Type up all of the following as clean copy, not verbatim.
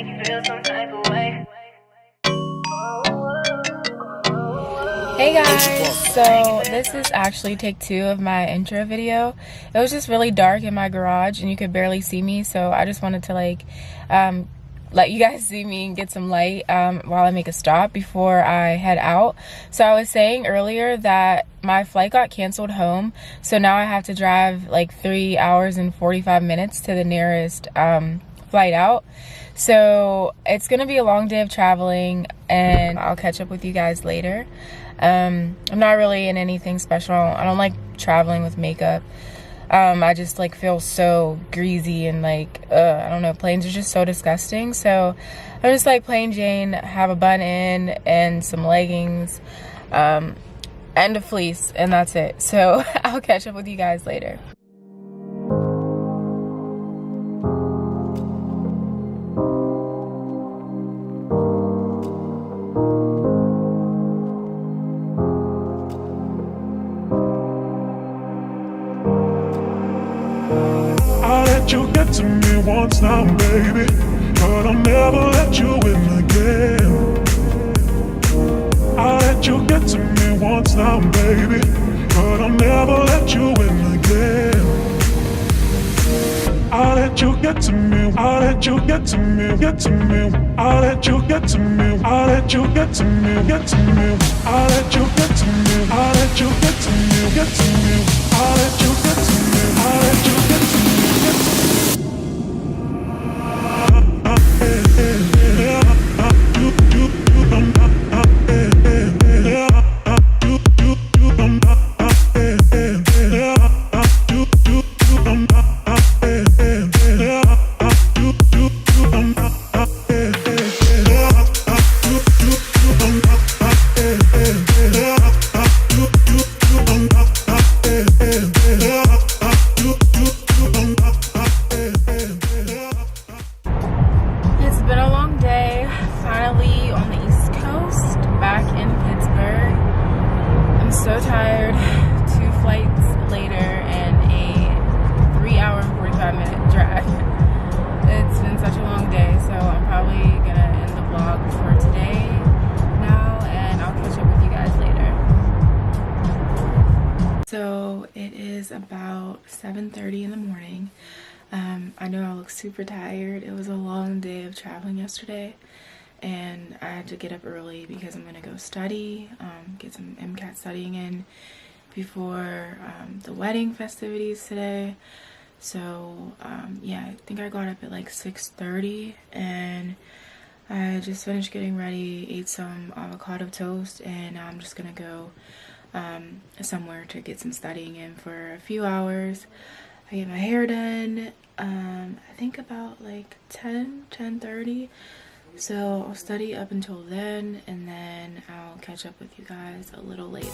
make you feel some type of way. Hey guys, so this is actually take 2 of my intro video. It was just really dark in my garage and you could barely see me, so I just wanted to let you guys see me and get some light while I make a stop before I head out. So I was saying earlier that my flight got canceled home, so now I have to drive like 3 hours and 45 minutes to the nearest flight out. So it's gonna be a long day of traveling, and I'll catch up with you guys later. I'm not really in anything special. I don't like traveling with makeup. I just like feel so greasy and like I don't know, planes are just so disgusting. So I'm just like plain Jane, have a bun in and some leggings and a fleece, and that's it. So I'll catch up with you guys later. You get to me once now, baby, but I'll never let you in again. I let you get to me once now, baby, but I'll never let you in again. I let you get to me, I let you get to me, get to me. I let you get to me, I let you get to me, get to me. I let you get to me, I let you get to me, get to me. I let you get to me, I let you get to me, get to me. It's been a long day, finally on the East Coast, back in Pittsburgh. I'm so tired. 2 flights later and a 3 hour and 45 minute drive. It's been such a long day, so I'm probably gonna end the vlog for today now, and I'll catch up with you guys later. So it is about 7:30 in the morning. I know I look super tired. It was a long day of traveling yesterday, and I had to get up early because I'm gonna go study, get some MCAT studying in before the wedding festivities today. So yeah, I think I got up at like 6:30, and I just finished getting ready, ate some avocado toast, and now I'm just gonna go somewhere to get some studying in for a few hours. I get my hair done, I think about like 10:30. So I'll study up until then, and then I'll catch up with you guys a little later.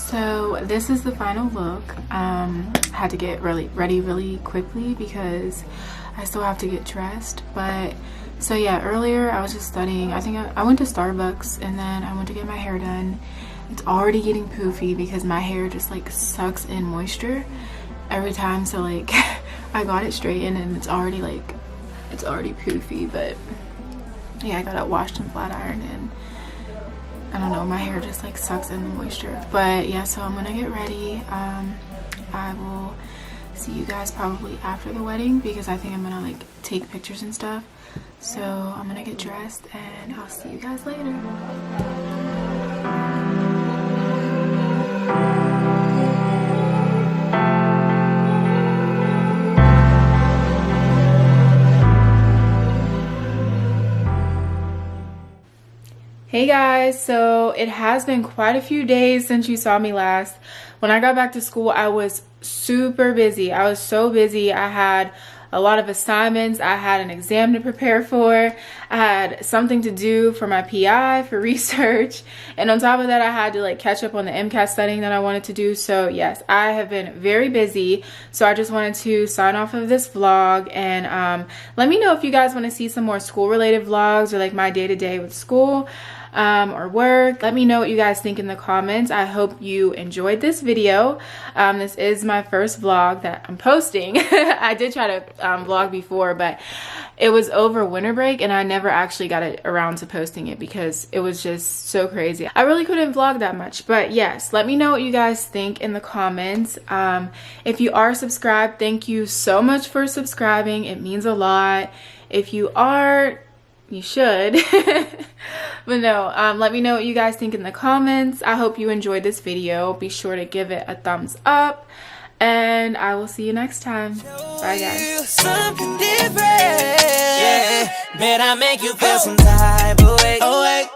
So this is the final look. I had to get ready really quickly because I still have to get dressed. But so yeah, earlier I was just studying. I think I went to Starbucks and then I went to get my hair done. It's already getting poofy because my hair just like sucks in moisture every time. So like I got it straightened and it's already poofy. But yeah, I got it washed and flat ironed, and I don't know, my hair just like sucks in the moisture. But yeah, so I'm gonna get ready. I will see you guys probably after the wedding because I think I'm gonna like take pictures and stuff. So I'm gonna get dressed and I'll see you guys later. Hey guys, so it has been quite a few days since you saw me last. When I got back to school, I was super busy. I was so busy. I had a lot of assignments. I had an exam to prepare for. I had something to do for my PI for research. And on top of that, I had to like catch up on the MCAT studying that I wanted to do. So yes, I have been very busy. So I just wanted to sign off of this vlog and let me know if you guys want to see some more school related vlogs or like my day-to-day with school. Or work. Let me know what you guys think in the comments. I hope you enjoyed this video. This is my first vlog that I'm posting. I did try to vlog before, but it was over winter break and I never actually got it around to posting it because it was just so crazy. I really couldn't vlog that much. But yes, let me know what you guys think in the comments. If you are subscribed, thank you so much for subscribing. It means a lot. If you are, you should. But no, let me know what you guys think in the comments. I hope you enjoyed this video. Be sure to give it a thumbs up and I will see you next time. Bye guys. Something different, yeah. Bet I make you feel some type of way.